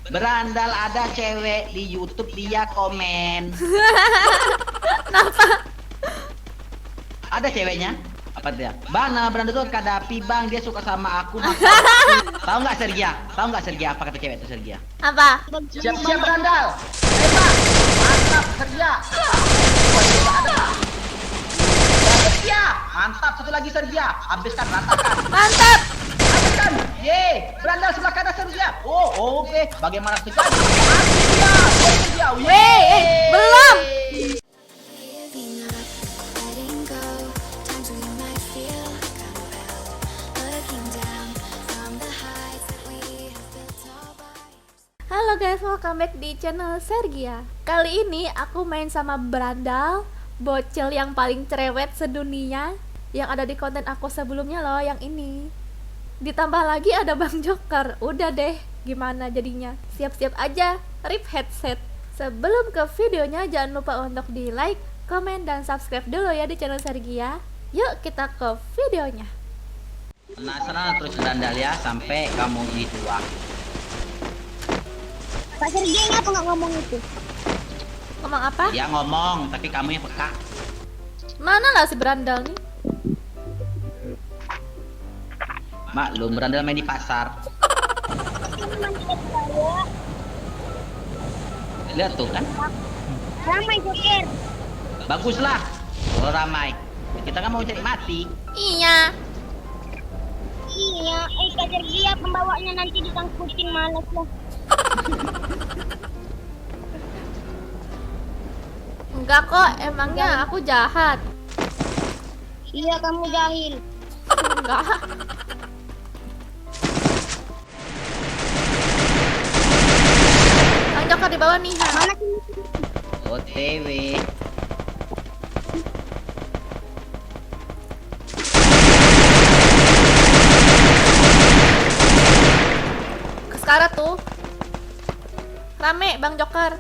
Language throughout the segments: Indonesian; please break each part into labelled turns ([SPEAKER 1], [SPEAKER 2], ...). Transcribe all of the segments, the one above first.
[SPEAKER 1] Berandal ada cewek di YouTube dia komen.
[SPEAKER 2] Kenapa?
[SPEAKER 1] Ada ceweknya? Apa dia? Bang, nama berandal tuh Kadapi bang, dia suka sama aku. Tahu nggak Sergia? Tahu nggak Sergia apa kata cewek itu Sergia?
[SPEAKER 2] Apa?
[SPEAKER 1] Siap-siap berandal. Tembak. Mantap Sergia. Sergia, mantap satu lagi Sergia. Habiskan ratakan.
[SPEAKER 2] Mantap.
[SPEAKER 1] Habiskan. Ye, berandal sebelah kanan Sergia. Oh, oke. Bagaimana Sergia? Sergia. Sergia.
[SPEAKER 2] Belum.
[SPEAKER 3] Giving up, letting go. Times we might feel compelled, looking down from the heights that we have built all by.
[SPEAKER 2] Halo guys, welcome back di channel Sergia. Kali ini aku main sama Berandal, bocil yang paling cerewet sedunia, yang ada di konten aku sebelumnya loh, yang ini. Ditambah lagi ada Bang Joker. Udah deh, gimana jadinya? Siap-siap aja, rip headset. Sebelum ke videonya, jangan lupa untuk di like, komen, dan subscribe dulu ya di channel Sergia. Yuk kita ke videonya.
[SPEAKER 1] Penasaran terus berandal ya sampai kamu ini tua.
[SPEAKER 4] Pak Sergi ngapa nggak ngomong itu?
[SPEAKER 2] Ngomong apa?
[SPEAKER 1] Dia ngomong, tapi kamu yang peka.
[SPEAKER 2] Mana lah si Berandal nih?
[SPEAKER 1] Maklum, berandal main di pasar. Lihat tuh kan,
[SPEAKER 4] Ramai Joker.
[SPEAKER 1] baguslah kalau ramai. Kita kan mau cari mati.
[SPEAKER 2] Iya.
[SPEAKER 4] Iya, Kak Sergi ya pembawanya nanti disangkutin malas lah.
[SPEAKER 2] Enggak kok, emangnya aku jahat.
[SPEAKER 4] Iya kamu jahil.
[SPEAKER 2] Enggak. Bang Joker di bawah nih.
[SPEAKER 4] Mana sih?
[SPEAKER 1] OTW.
[SPEAKER 2] Ke sekarang tuh. Rame Bang Joker.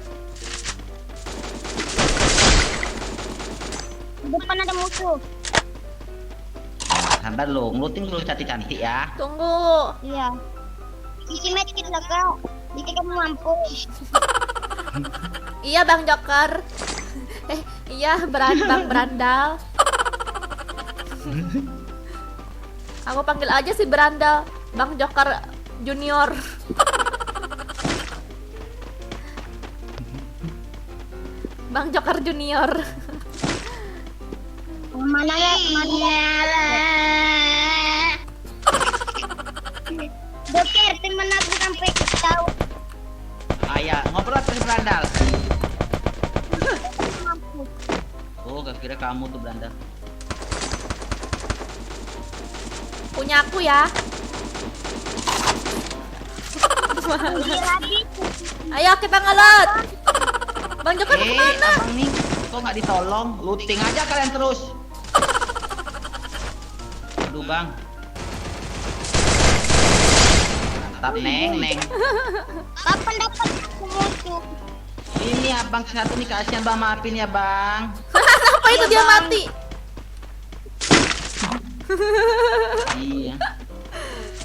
[SPEAKER 4] Di depan ada musuh.
[SPEAKER 1] Sabar lo, ngeluting dulu cantik-cantik ya.
[SPEAKER 2] Tunggu.
[SPEAKER 4] Iya. Isi medkit lah kau. Jika kamu mampu.
[SPEAKER 2] Iya Bang Joker. Iya Bang Berandal. Aku panggil aja si Berandal Bang Joker Junior. Bang Joker Junior.
[SPEAKER 4] Mana ya? Mana? Joker, teman aku sampai tahu.
[SPEAKER 1] Ayah, ngobrol terus berandal.
[SPEAKER 4] Mampu.
[SPEAKER 1] Oh, gak kira kamu tuh berandal.
[SPEAKER 2] Punya aku ya.
[SPEAKER 4] Iya lagi.
[SPEAKER 2] Ayo kita ngelot. Bang Joker mau kemana?
[SPEAKER 1] Abang nih, kok nggak ditolong? Looting aja kalian terus. Aduh bang. Mantap neng.
[SPEAKER 4] Kapan dapat musuh?
[SPEAKER 1] Ini abang satu nih kasihan bang, maafin ya bang.
[SPEAKER 2] Apa itu
[SPEAKER 4] Iya,
[SPEAKER 2] dia
[SPEAKER 4] Bang.
[SPEAKER 2] mati?
[SPEAKER 1] Iya.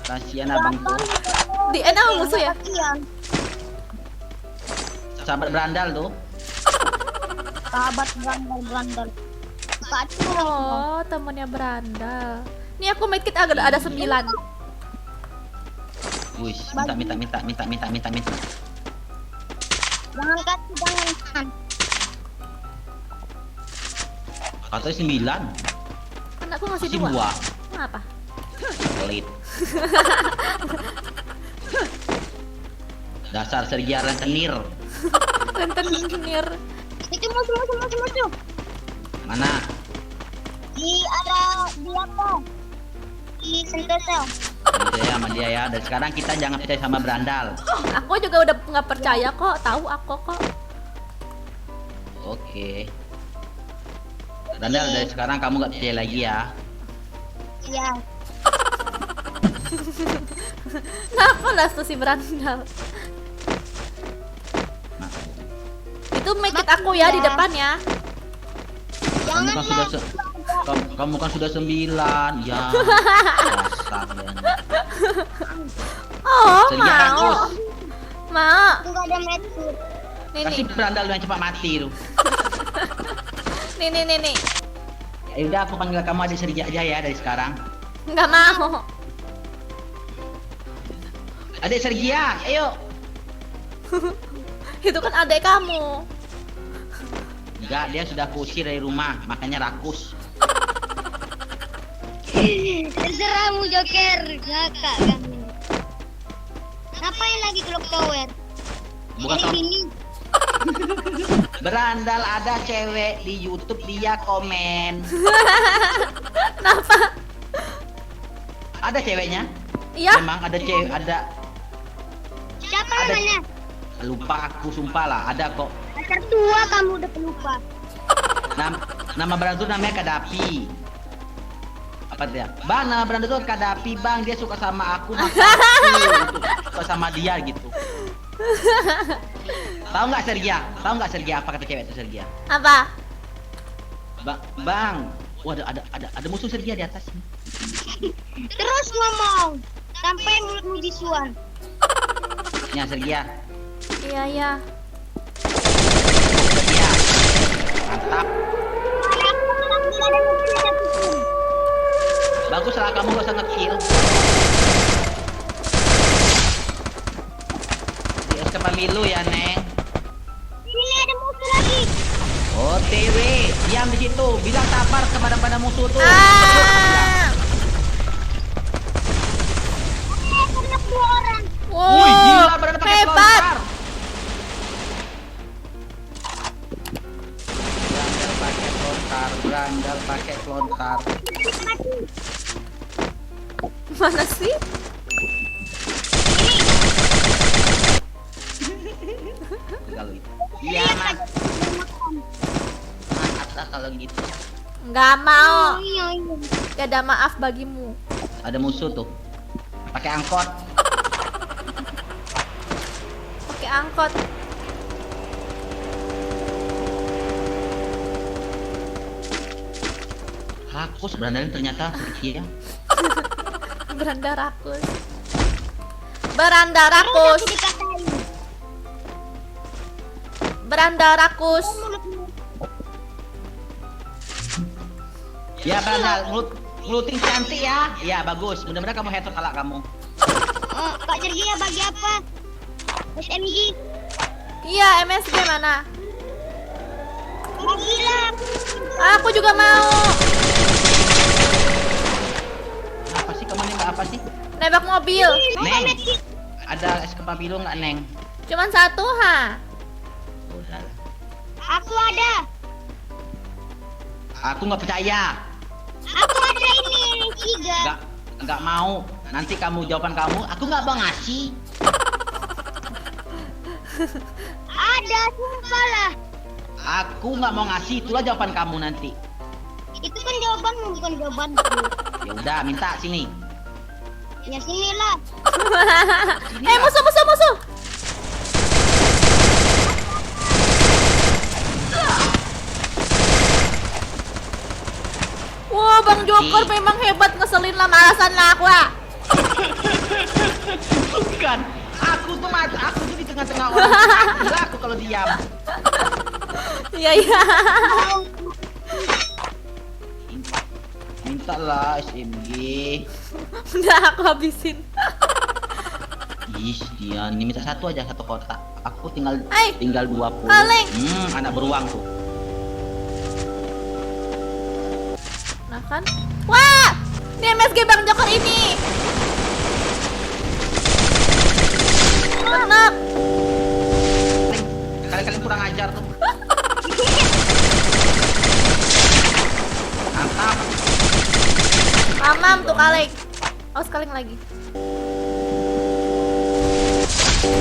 [SPEAKER 1] Kasihan abang tuh.
[SPEAKER 2] Di end sama musuh ya?
[SPEAKER 4] Iya.
[SPEAKER 1] Sahabat berandal tuh.
[SPEAKER 4] Sahabat berandal. Kacau.
[SPEAKER 2] Oh, temennya Berandal. Nih aku medkit ada 9.
[SPEAKER 1] Wih, minta.
[SPEAKER 4] Jangan kasih, jangan.
[SPEAKER 1] Katanya 9.
[SPEAKER 2] Kan aku ngasih
[SPEAKER 1] Masih
[SPEAKER 2] 2.
[SPEAKER 1] 2.
[SPEAKER 2] Kenapa?
[SPEAKER 1] Pelit. Dasar Sergia rentenir.
[SPEAKER 2] Rentenir.
[SPEAKER 4] Itu musuh.
[SPEAKER 1] Mana?
[SPEAKER 4] Di apa? Di Sentosa.
[SPEAKER 1] Itu ya sama dia ya. Dan sekarang kita jangan percaya sama berandal.
[SPEAKER 2] Aku juga udah nggak percaya kok. Tahu aku kok.
[SPEAKER 1] Oke. Berandal dari sekarang kamu nggak percaya lagi ya.
[SPEAKER 4] Iya.
[SPEAKER 2] Kenapa lah tuh si Berandal?
[SPEAKER 1] Nah,
[SPEAKER 2] Itu medkit aku ya di depan ya.
[SPEAKER 1] kamu
[SPEAKER 4] Jangan
[SPEAKER 1] kan sudah kamu kan sudah 9 ya. Dasar ya.
[SPEAKER 2] Oh,
[SPEAKER 1] Sergia
[SPEAKER 2] mau.
[SPEAKER 1] rakus.
[SPEAKER 2] Mau.
[SPEAKER 4] Aku nggak ada medkit.
[SPEAKER 2] Nih
[SPEAKER 1] Kasih
[SPEAKER 2] nih.
[SPEAKER 1] berandal yang cepat mati tuh.
[SPEAKER 2] Nih.
[SPEAKER 1] Ya udah aku panggil kamu adik Sergia aja ya dari sekarang.
[SPEAKER 2] Nggak mau.
[SPEAKER 1] Adik Sergia, ayo.
[SPEAKER 2] Itu kan adek kamu.
[SPEAKER 1] Enggak, dia sudah kusir dari rumah, makanya rakus.
[SPEAKER 4] Terserahmu Joker, ngakak kami. Ngapain lagi Clock Tower?
[SPEAKER 1] Bukan
[SPEAKER 4] Ini
[SPEAKER 1] kamu.
[SPEAKER 4] bini.
[SPEAKER 1] Berandal ada cewek di YouTube dia komen.
[SPEAKER 2] Kenapa?
[SPEAKER 1] Ada ceweknya?
[SPEAKER 2] Iya.
[SPEAKER 1] Memang ada cewek, ada.
[SPEAKER 4] Siapa
[SPEAKER 1] Ada.
[SPEAKER 4] namanya?
[SPEAKER 1] Lupa aku sumpah lah, ada kok.
[SPEAKER 4] Asal tua kamu udah pelupa.
[SPEAKER 1] Nama berandal namanya Kadapi. Apa dia? Bang, nama berandal tuh Kadapi, Bang. Dia suka sama aku, maka aku suka sama dia gitu. Tahu nggak Sergia? Tahu nggak Sergia apa kata cewek itu Sergia?
[SPEAKER 2] Apa?
[SPEAKER 1] Bang. Wah, ada musuh Sergia di atas nih.
[SPEAKER 4] Terus ngomong sampai mulutmu bisuan.
[SPEAKER 1] Ya Sergia.
[SPEAKER 2] Iya.
[SPEAKER 1] Sergia. Mantap.
[SPEAKER 4] Aku bilang tidak ada medkit satupun.
[SPEAKER 1] Bagus lah kamu gak usah nge-kill. Di SK pemilu ya, Neng.
[SPEAKER 4] Ini ada musuh lagi.
[SPEAKER 1] OTW, diam di situ. Bilang sabar kepada musuh tuh.
[SPEAKER 2] Ah.
[SPEAKER 4] Ternak 2 orang.
[SPEAKER 2] Wow.
[SPEAKER 1] Wih, gila berani pakai
[SPEAKER 2] Hebat.
[SPEAKER 1] lontar. Berandal pakai lontar.
[SPEAKER 4] Mati.
[SPEAKER 2] Mana sih?
[SPEAKER 1] Kalau gitu. Iya, Mas. Maaf lah kalau gitu.
[SPEAKER 2] Nggak mau.
[SPEAKER 4] Iya.
[SPEAKER 2] Gak ada maaf bagimu.
[SPEAKER 1] Ada musuh tuh. Pakai angkot.
[SPEAKER 2] Pakai angkot.
[SPEAKER 1] Hakus berandalnya ternyata sedikit ya.
[SPEAKER 2] Beranda rakus. Beranda
[SPEAKER 4] Terus aku
[SPEAKER 2] rakus.
[SPEAKER 4] dikatain.
[SPEAKER 2] Beranda rakus.
[SPEAKER 4] Mulutmu.
[SPEAKER 1] Ya berandal, ngulutin cantik ya. Ya bagus. Mudah-mudahan kamu headshot kalak kamu.
[SPEAKER 4] Kak Sergia bagi apa? SMG.
[SPEAKER 2] Iya, MSG mana?
[SPEAKER 4] Bagilah.
[SPEAKER 2] Aku juga mau.
[SPEAKER 1] Apa sih kamu nembak apa sih?
[SPEAKER 2] Nembak mobil.
[SPEAKER 1] Neng, ada es kepemilu nggak Neng?
[SPEAKER 2] Cuman satu, ha?
[SPEAKER 1] Udah lah.
[SPEAKER 4] Aku ada.
[SPEAKER 1] Aku nggak percaya.
[SPEAKER 4] Aku ada ini 3.
[SPEAKER 1] Nggak mau. Nanti kamu jawaban kamu, aku nggak mau ngasih.
[SPEAKER 4] Ada, sumpah lah.
[SPEAKER 1] Aku nggak mau ngasih, itulah jawaban kamu nanti.
[SPEAKER 4] Itu kan jawabanmu bukan jawabanku.
[SPEAKER 1] Ya udah, minta sini.
[SPEAKER 4] Ya sinilah.
[SPEAKER 2] Musuh. Wah, Bang Joker memang hebat, ngeselin lah, malasan lah aku ah.
[SPEAKER 1] Bukan. Aku tuh di tengah-tengah orang. Gila aku kalau diam.
[SPEAKER 2] Iya.
[SPEAKER 1] Minta lah SMG.
[SPEAKER 2] Udah aku habisin.
[SPEAKER 1] Ih, dia ini minta satu aja, satu kotak. Aku tinggal
[SPEAKER 2] Hai.
[SPEAKER 1] 20.
[SPEAKER 2] Kaleng.
[SPEAKER 1] Anak beruang tuh.
[SPEAKER 2] Nah kan? Wah! Ini MSG Bang Joker ini. Enak.
[SPEAKER 1] Kalian kurang ajar tuh. Mantap.
[SPEAKER 2] Mamam tuh kaleng. Oh, kaleng lagi.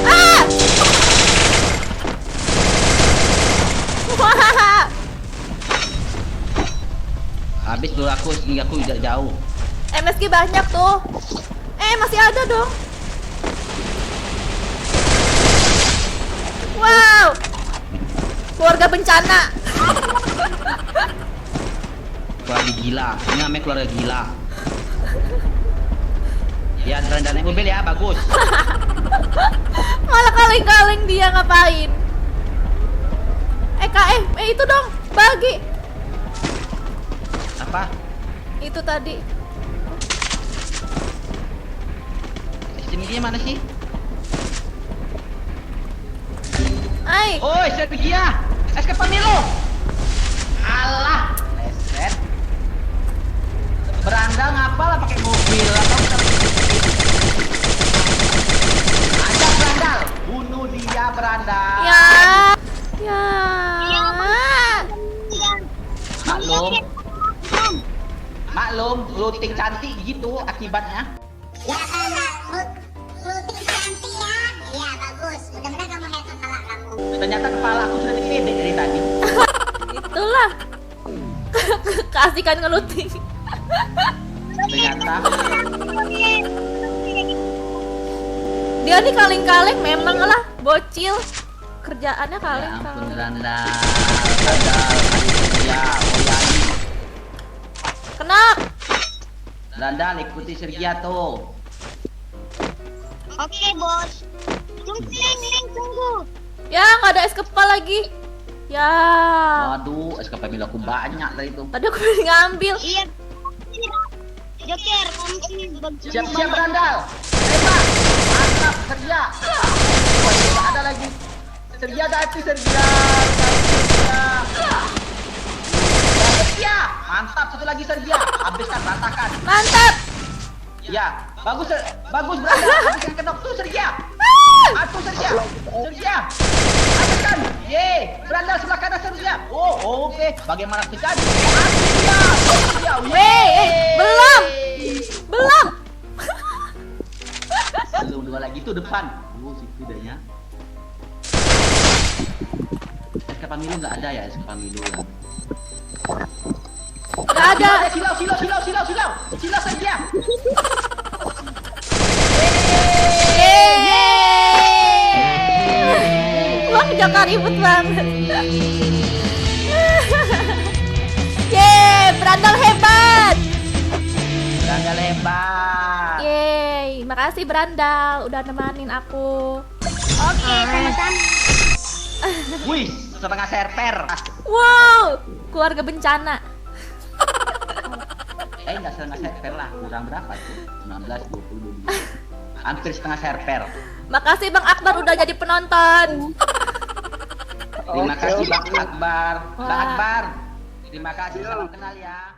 [SPEAKER 2] Ah! Wah!
[SPEAKER 1] Habis dulu aku hingga aku tidak jauh.
[SPEAKER 2] MSG banyak tuh. Masih ada dong. Wow. Keluarga bencana.
[SPEAKER 1] Keluarga gila. Ini namanya keluarga gila. Ya, rendah naik mobil ya, bagus.
[SPEAKER 2] Malah kaleng-kaleng dia ngapain? Itu dong, bagi.
[SPEAKER 1] Apa?
[SPEAKER 2] Itu tadi.
[SPEAKER 1] Sini dia mana sih?
[SPEAKER 2] Ai,
[SPEAKER 1] Oi, Sergia. SK Pemilu. Alah, leset. Beranda ngapa lah pakai mobil atau kita ajak berandal. Bunuh dia berandal.
[SPEAKER 2] ya. Ya.
[SPEAKER 1] Maklum. Maklum, looting cantik gitu akibatnya.
[SPEAKER 5] Ya karena looting cantik ya. Iya bagus. Mudah-mudahan kamu head kepala kamu.
[SPEAKER 1] Ternyata kepala aku sudah dikebek dari tadi.
[SPEAKER 2] Itulah. Kasihkan ngeluting.
[SPEAKER 1] Ternyata
[SPEAKER 2] Dia nih kaleng-kaleng memang lah, bocil. Kerjaannya
[SPEAKER 1] ya ampun
[SPEAKER 2] kaleng-kaleng.
[SPEAKER 1] berandal. Berandal. Ya, Oyani.
[SPEAKER 2] Kena.
[SPEAKER 1] Berandal ikuti Sergia tuh.
[SPEAKER 4] Oke, bos. Tunggu, Leng, tunggu.
[SPEAKER 2] Ya, nggak ada es kepal lagi. Ya.
[SPEAKER 1] Waduh, SK Pemilu aku banyak dari itu.
[SPEAKER 2] Tadi aku udah ngambil.
[SPEAKER 4] Iya. Joker, kamu sini bagus.
[SPEAKER 1] Siap-siap berandal. Tembak. Mantap Sergia. Wah, tidak ada lagi. Sergia ganti Sergia. Sergia. Mantap satu lagi Sergia. Habiskan berantakan.
[SPEAKER 2] Mantap.
[SPEAKER 1] Ya, bagus bagus berandal. Habiskan kedok tuh Sergia. Aku Sergia. Sergia. Habiskan. Ye, berandal sebelah kanan Sergia. Oh, oke. Bagaimana terjadi? Sergia.
[SPEAKER 2] Belum. Belum.
[SPEAKER 1] Belum dua lagi tuh depan. Oh, situ dahnya. SK Pemilu nggak ada ya SK Pemilu ya.
[SPEAKER 2] Nggak ada.
[SPEAKER 1] Silau Sergia.
[SPEAKER 2] Wah, Jaka ribut banget. Yeay, berandal hebat.
[SPEAKER 1] Berandal hebat.
[SPEAKER 2] Yeay, makasih berandal udah nemanin aku.
[SPEAKER 4] Oke, sama-sama.
[SPEAKER 1] Wih, setengah server.
[SPEAKER 2] Wow, keluarga bencana.
[SPEAKER 1] Enggak setengah server lah. Kurang berapa tuh? 19, 20, 22. Hampir setengah server.
[SPEAKER 2] Makasih Bang Akbar udah jadi penonton.
[SPEAKER 1] Terima kasih Bang Akbar. Bang
[SPEAKER 2] Wah.
[SPEAKER 1] Akbar. Terima kasih, salam kenal ya.